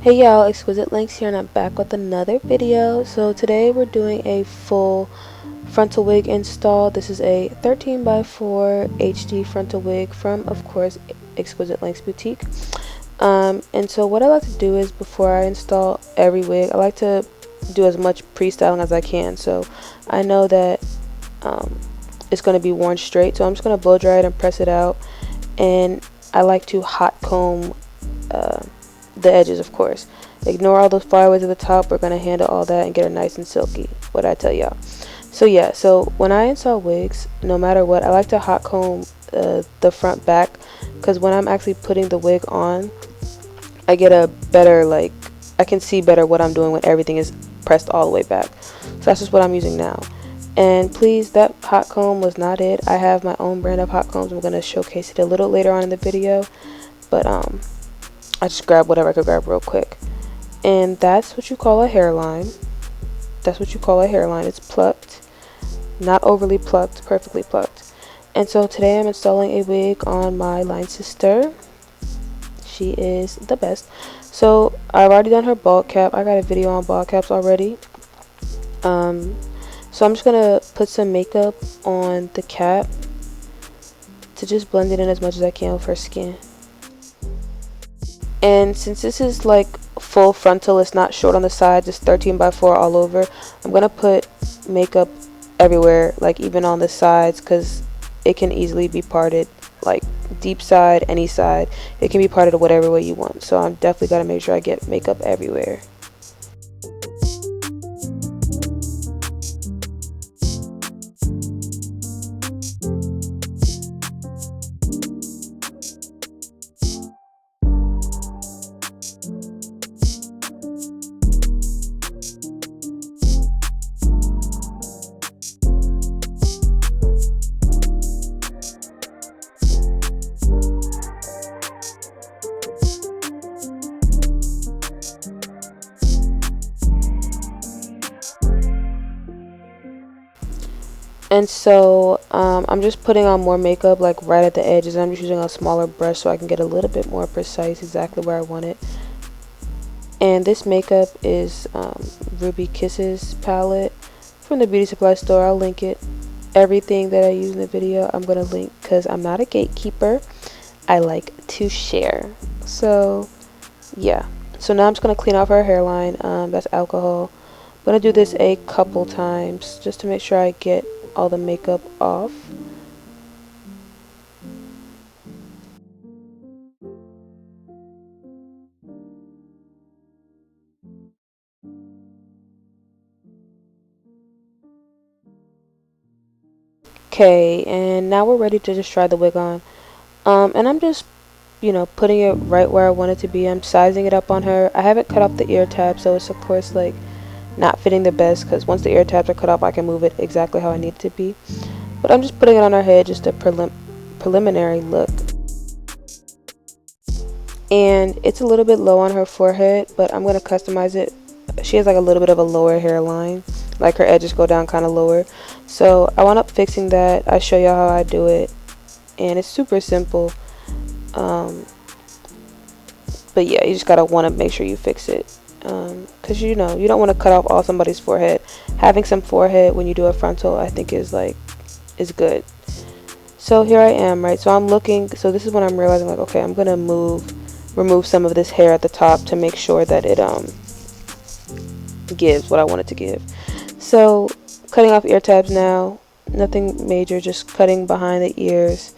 Hey y'all, Exquisite Links here and I'm back with another video. So today we're doing a full frontal wig install. This is a 13 by 4 HD frontal wig from, of course, Exquisite Links Boutique. And so what I like to do is before I install every wig, I like to do as much pre-styling as I can. So I know that it's going to be worn straight, so I'm just going to blow dry it and press it out. And I like to hot comb the edges, of course. Ignore all those flyaways at the top. We're going to handle all that and get it nice and silky, what I tell y'all. So yeah, so when I install wigs, no matter what, I like to hot comb the front back, because when I'm actually putting the wig on, I get a better, I can see better what I'm doing when everything is pressed all the way back. So that's just what I'm using now. And please, that hot comb was not it. I have my own brand of hot combs. I'm going to showcase it a little later on in the video, but I just grabbed whatever I could grab real quick. And that's what you call a hairline. That's what you call a hairline. It's plucked, not overly plucked, perfectly plucked. And so today I'm installing a wig on my line sister. She is the best. So I've already done her bald cap. I got a video on bald caps already. So I'm just gonna put some makeup on the cap to just blend it in as much as I can with her skin. And since this is like full frontal, it's not short on the sides, it's 13 by 4 all over, I'm gonna put makeup everywhere, like even on the sides, because it can easily be parted, like deep side, any side. It can be parted whatever way you want. So I'm definitely gotta make sure I get makeup everywhere. And so I'm just putting on more makeup like right at the edges. I'm just using a smaller brush so I can get a little bit more precise exactly where I want it. And this makeup is Ruby Kisses palette from the beauty supply store. I'll link it. Everything that I use in the video I'm going to link, because I'm not a gatekeeper. I like to share. So yeah. So now I'm just going to clean off her hairline. That's alcohol. I'm going to do this a couple times just to make sure I get all the makeup off. Okay, and now we're ready to just try the wig on. And I'm just, putting it right where I want it to be. I'm sizing it up on her. I haven't cut off the ear tab, so it's of course like not fitting the best, because once the ear tabs are cut off I can move it exactly how I need it to be. But I'm just putting it on her head, just a preliminary look. And it's a little bit low on her forehead, but I'm going to customize it. She has like a little bit of a lower hairline, like her edges go down kind of lower. So I wound up fixing that. I show y'all how I do it, and it's super simple. But yeah, you just gotta want to make sure you fix it, because you don't want to cut off all somebody's forehead. Having some forehead when you do a frontal, I think is good. So here I am, right? So I'm looking. So this is when I'm realizing, like, okay, I'm gonna remove some of this hair at the top to make sure that it gives what I want it to give. So cutting off ear tabs now. Nothing major, just cutting behind the ears,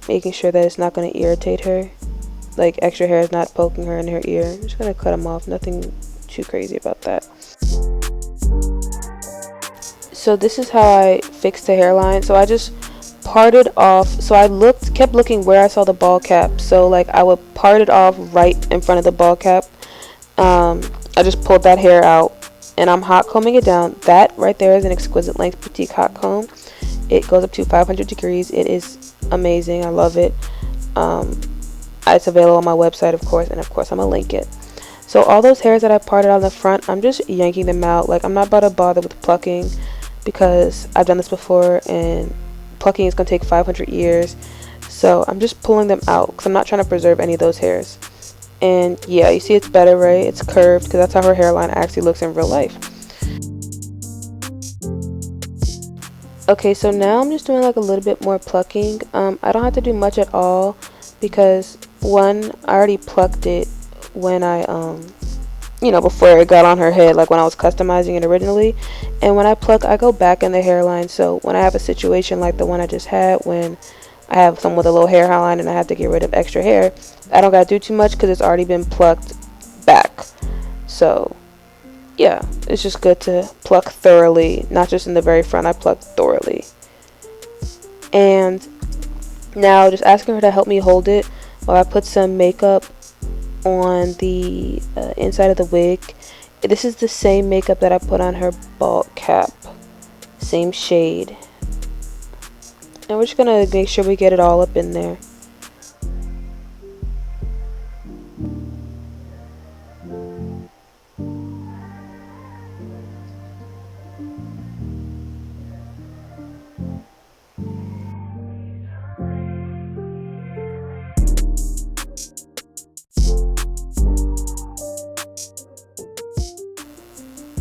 making sure that it's not going to irritate her, like extra hair is not poking her in her ear. I'm just going to cut them off. Nothing too crazy about that. So this is how I fixed the hairline. So I just parted off. So I kept looking where I saw the ball cap. So like I would part it off right in front of the ball cap. I just pulled that hair out and I'm hot combing it down. That right there is an Exquisite Length Boutique hot comb. It goes up to 500 degrees. It is amazing. I love it. It's available on my website, of course, and of course I'm gonna link it. So all those hairs that I parted on the front, I'm just yanking them out. Like, I'm not about to bother with plucking, because I've done this before and plucking is gonna take 500 years. So I'm just pulling them out because I'm not trying to preserve any of those hairs. And yeah, you see it's better, right? It's curved because that's how her hairline actually looks in real life. Okay, so now I'm just doing like a little bit more plucking. I don't have to do much at all because one, I already plucked it when I before it got on her head, like when I was customizing it originally. And when I pluck, I go back in the hairline. So when I have a situation like the one I just had, when I have someone with a low hairline and I have to get rid of extra hair, I don't gotta do too much because it's already been plucked back. So yeah, it's just good to pluck thoroughly, not just in the very front. I pluck thoroughly. And now just asking her to help me hold it while I put some makeup on the inside of the wig. This is the same makeup that I put on her bald cap, same shade. And we're just gonna make sure we get it all up in there.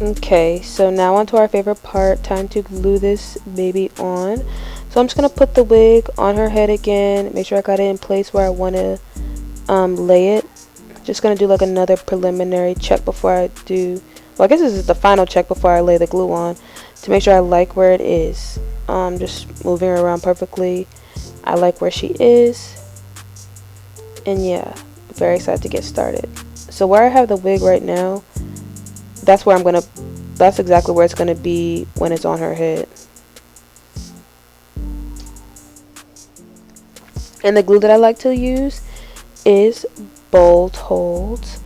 Okay, so now on to our favorite part, time to glue this baby on. So I'm just going to put the wig on her head again, make sure I got it in place where I want to lay it. Just going to do like another preliminary check before I do, well I guess this is the final check before I lay the glue on, to make sure I like where it is. Just moving her around perfectly. I like where she is. And yeah, very excited to get started. So where I have the wig right now, that's exactly where it's gonna be when it's on her head. And the glue that I like to use is Bold Holds.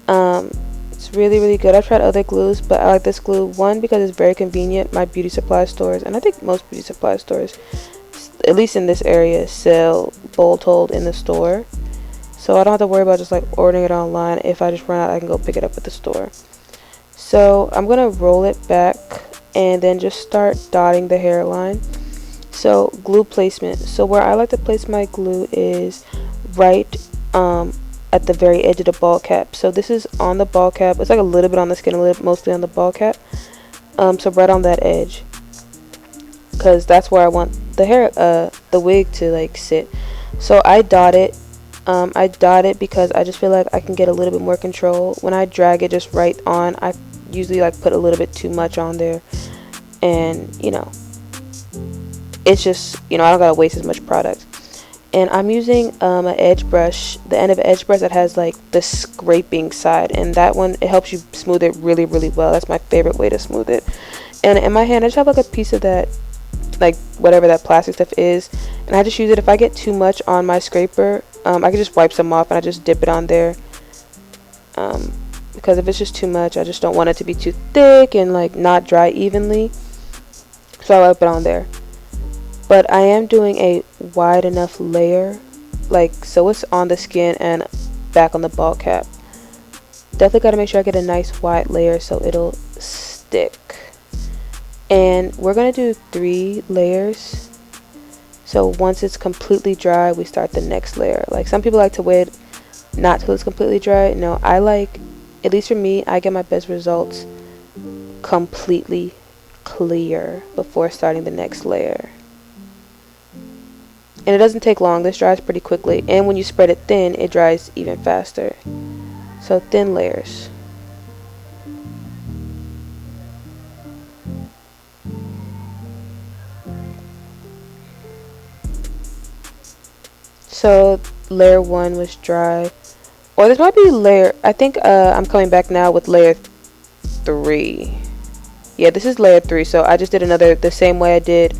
It's really good. I've tried other glues, but I like this glue, one, because it's very convenient. My beauty supply stores, and I think most beauty supply stores, at least in this area, sell Bold Hold in the store, so I don't have to worry about just like ordering it online. If I just run out, I can go pick it up at the store. So I'm gonna roll it back and then just start dotting the hairline. So glue placement. So where I like to place my glue is right at the very edge of the ball cap. So this is on the ball cap. It's like a little bit on the skin, a little, mostly on the ball cap. So right on that edge, because that's where I want the wig to like sit. So I dot it. I dot it because I just feel like I can get a little bit more control. When I drag it just right on, I usually like put a little bit too much on there, and it's just, I don't gotta waste as much product. And I'm using an edge brush, the end of an edge brush that has like the scraping side, and that one, it helps you smooth it really well. That's my favorite way to smooth it. And in my hand I just have like a piece of that, like whatever that plastic stuff is, and I just use it. If I get too much on my scraper, I can just wipe some off and I just dip it on there, because if it's just too much, I just don't want it to be too thick and like not dry evenly, so I wipe it on there. But I am doing a wide enough layer, like so it's on the skin and back on the ball cap. Definitely got to make sure I get a nice wide layer so it'll stick. And we're gonna do 3 layers. So once it's completely dry, we start the next layer. Like some people like to wait not till it's completely dry. No, I like, at least for me, I get my best results completely clear before starting the next layer. And it doesn't take long. This dries pretty quickly, and when you spread it thin, it dries even faster. So thin layers. So layer 1 was dry, or this might be layer, I think I'm coming back now with layer 3. Yeah, this is layer 3. So I just did the same way I did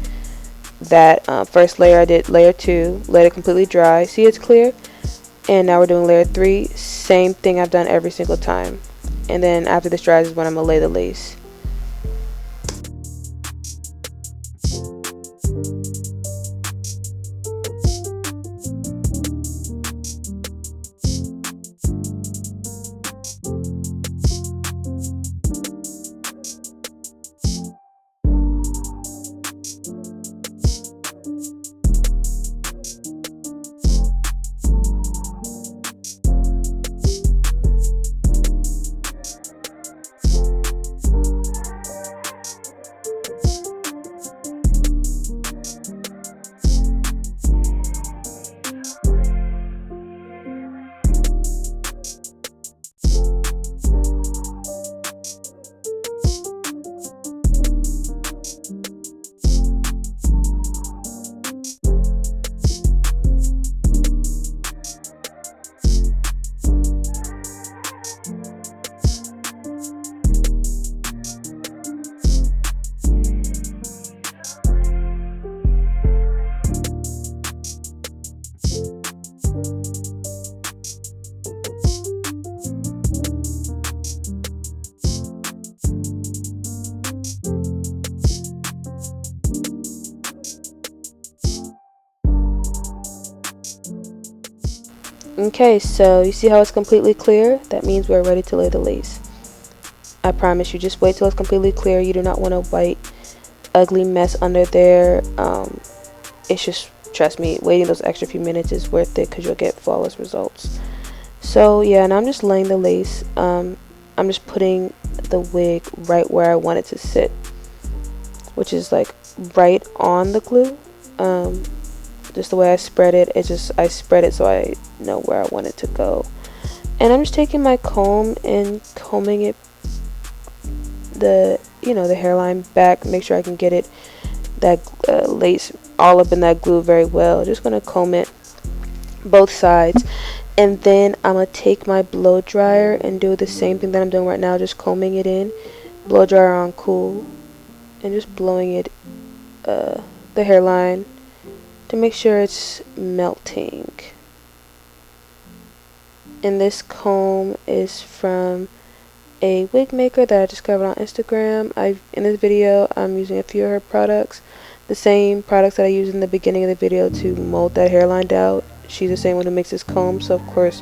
that first layer. I did layer 2, let it completely dry, see it's clear, and now we're doing layer 3. Same thing I've done every single time, and then after this dries is when I'm gonna lay the lace. Okay, so you see how it's completely clear? That means we're ready to lay the lace. I promise you, just wait till it's completely clear. You do not want a white, ugly mess under there. It's just, trust me, waiting those extra few minutes is worth it because you'll get flawless results. So yeah, and I'm just laying the lace. I'm just putting the wig right where I want it to sit, which is like right on the glue. Just the way I spread it, I spread it so I know where I want it to go. And I'm just taking my comb and combing it, the hairline back, make sure I can get it, that lace all up in that glue very well. Just gonna comb it both sides, and then I'm gonna take my blow dryer and do the same thing that I'm doing right now, just combing it in, blow dryer on cool, and just blowing it the hairline to make sure it's melting. And this comb is from a wig maker that I discovered on Instagram. In this video I'm using a few of her products, the same products that I used in the beginning of the video to mold that hairline down. She's the same one who makes this comb, so of course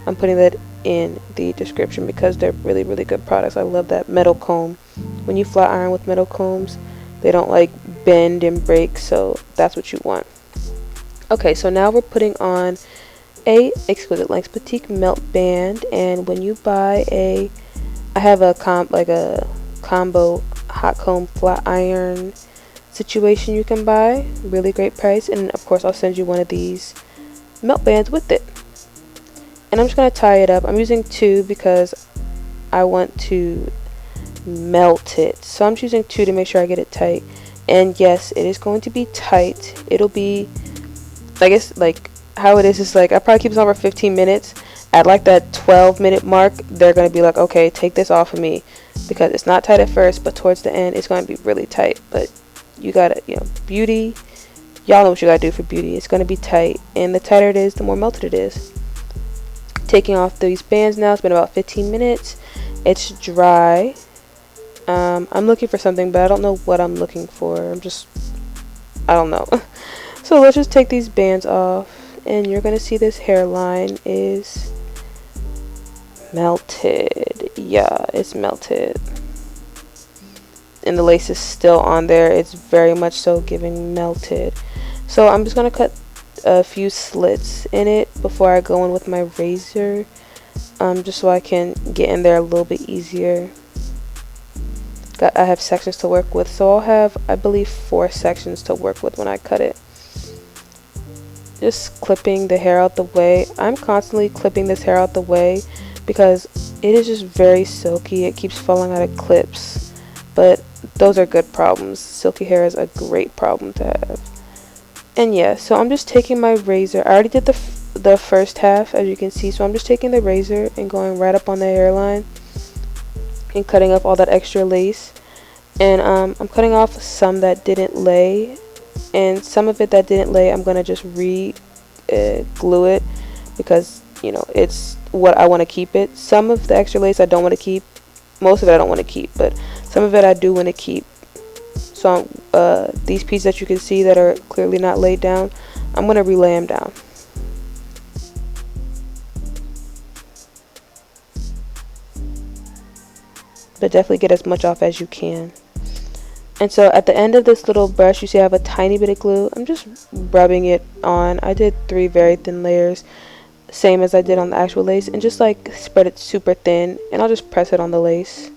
I'm putting that in the description because they're really, really good products. I love that metal comb. When you flat iron with metal combs, they don't like bend and break, so that's what you want. Okay, so now we're putting on a Exquisite Lengths Petite Melt Band, and when you buy I have a combo hot comb flat iron situation you can buy, really great price, and of course I'll send you one of these melt bands with it. And I'm just gonna tie it up. I'm using two because I want to melt it, so I'm choosing two to make sure I get it tight. And yes, it is going to be tight. It'll be, I guess, like how it is like I probably keep this on for 15 minutes. At like that 12-minute mark, they're going to be like, okay, take this off of me, because it's not tight at first, but towards the end it's going to be really tight. But you gotta, beauty, y'all know what you gotta do for beauty. It's going to be tight, and the tighter it is, the more melted it is. Taking off these bands now. It's been about 15 minutes. It's dry. I'm looking for something, but I don't know what I'm looking for. I don't know. So let's just take these bands off, and you're gonna see this hairline is melted. Yeah, it's melted, and the lace is still on there. It's very much so giving melted. So I'm just gonna cut a few slits in it before I go in with my razor, just so I can get in there a little bit easier. I have sections to work with, so I'll have, I believe, 4 sections to work with when I cut it. Just clipping the hair out the way. I'm constantly clipping this hair out the way because it is just very silky. It keeps falling out of clips, but those are good problems. Silky hair is a great problem to have. And yeah, so I'm just taking my razor. I already did the first half, as you can see, so I'm just taking the razor and going right up on the hairline and cutting up all that extra lace. And I'm cutting off some that didn't lay, and some of it that didn't lay I'm gonna just glue it, because it's what I want to keep it. Some of the extra lace I don't want to keep. Most of it I don't want to keep, but some of it I do want to keep. So these pieces that you can see that are clearly not laid down, I'm gonna relay them down. But definitely get as much off as you can. And so at the end of this little brush, you see I have a tiny bit of glue. I'm just rubbing it on. I did 3 very thin layers, same as I did on the actual lace, and just like spread it super thin, and I'll just press it on the lace.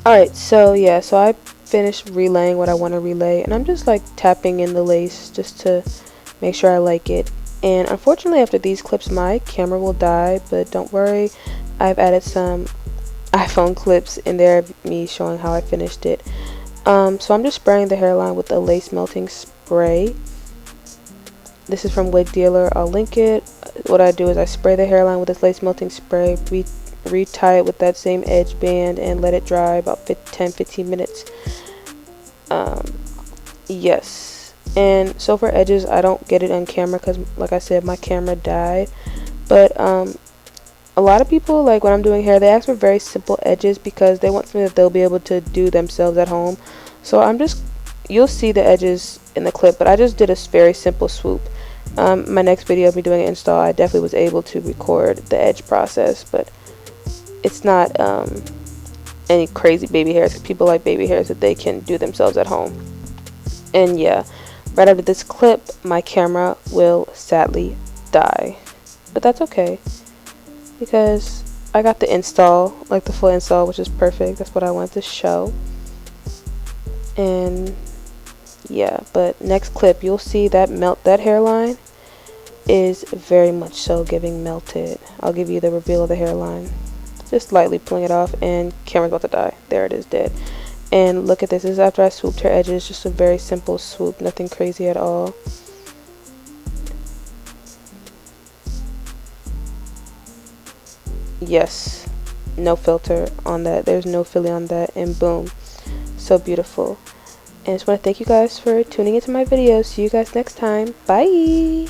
Alright, so yeah, so I finished relaying what I want to relay, and I'm just like tapping in the lace just to make sure I like it. And unfortunately, after these clips, my camera will die, but don't worry, I've added some iPhone clips in there of me showing how I finished it. So I'm just spraying the hairline with a lace melting spray. This is from Wig Dealer. I'll link it. What I do is I spray the hairline with this lace melting spray, retie it with that same edge band, and let it dry about 10-15 minutes. Yes. And so for edges, I don't get it on camera because, like I said, my camera died. But a lot of people, like when I'm doing hair, they ask for very simple edges because they want something that they'll be able to do themselves at home. So you'll see the edges in the clip, but I just did a very simple swoop. My next video of me doing an install, I definitely was able to record the edge process, but it's not any crazy baby hairs, because people like baby hairs that they can do themselves at home. And yeah, right after this clip, my camera will sadly die, but that's okay because I got the install, like the full install, which is perfect. That's what I wanted to show. And yeah, but next clip you'll see that that hairline is very much so giving melted. I'll give you the reveal of the hairline. Just lightly pulling it off, and camera's about to die. There it is, dead. And look at this. This is after I swooped her edges. Just a very simple swoop, nothing crazy at all. Yes, no filter on that. There's no filly on that, and boom, so beautiful. And I just want to thank you guys for tuning into my video. See you guys next time. Bye.